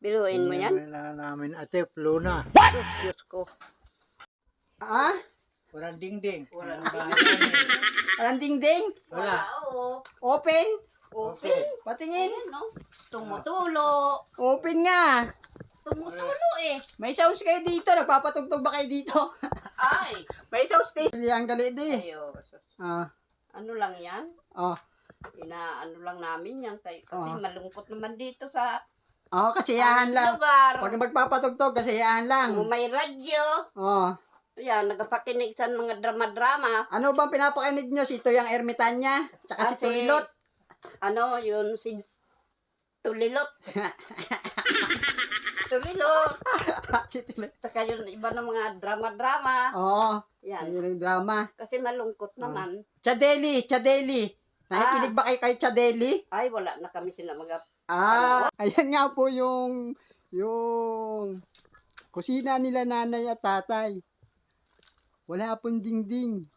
Biluin mo yan? Kailangan namin ate, Luna. Diyos ko. Ah? Walang dingding. Walang Walang dingding? Wala. Oo. Open? Open. Patingin. No? Tumutulo. Open nga. Tumutulo eh. May sounds kayo dito. Nagpapatugtog ba kayo dito? Ay. May sounds station. Ang galit eh. Ayo. Ah. Ano lang yan? Oh. Ano lang namin yan. Kasi Oo. malungkot naman dito sa Oh, kasiyahan lang. lugar. Pag magpapatugtog, kasiyahan lang. Kung may radyo. Oh. Yan, nagapakinig sa mga drama-drama. Ano bang pinapakinig nyo? Si Tuyang Ermitanya? Tsaka si Tulilot? Ano, yun si Tulilot. Tulilot. Si Tulilot. Saka yun, iba ng mga drama-drama. Oo. Yan. Ayun yung drama. Kasi malungkot naman. Chadeli. Chadeli. Nakikinig ba kayo kay Chadeli? Ay, wala na kami sila mga... Ayan nga po yung kusina nila nanay at tatay. Wala pong dingding.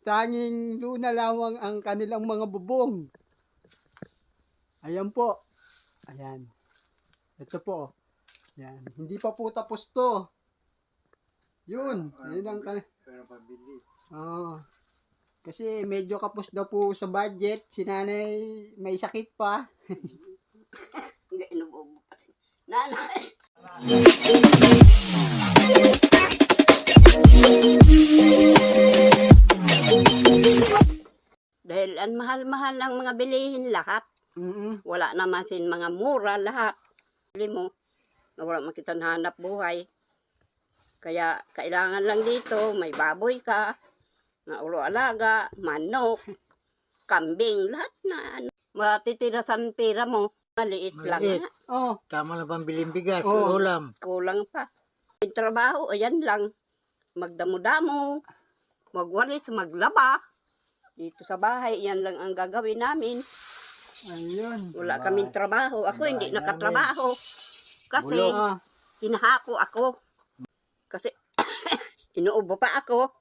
Tanging luna lamang ang kanilang mga bubong. Ayan po. Ayan. Ito po. Ayan. Hindi pa po tapos to. Yun. Ayun ang Pero pabili. kasi medyo kapos na po sa budget. Si nanay may sakit pa. Hindi, inububo pa siya. Nanay. Dahil ang mahal-mahal ang mga bilihin lahat. Wala naman sin mga mura lahat. Bili mo, na wala makita na hanap buhay. Kaya kailangan lang dito, may baboy ka, na ulo alaga, manok, kambing, lahat na ano. Matitira sa pera mo, maliit lang. Maliit. Ha? Oh. Tama lang pambiling bigas, Oo. ulam. Kulang pa. Yung trabaho, ayan lang. Magdamo-damo, magwalis, maglaba. Dito sa bahay, yan lang ang gagawin namin. Ayun. Wala kaming trabaho. Ako hindi Bahay nakatrabaho. Kasi Bulong. tinahako ako. Kasi inuubo pa ako.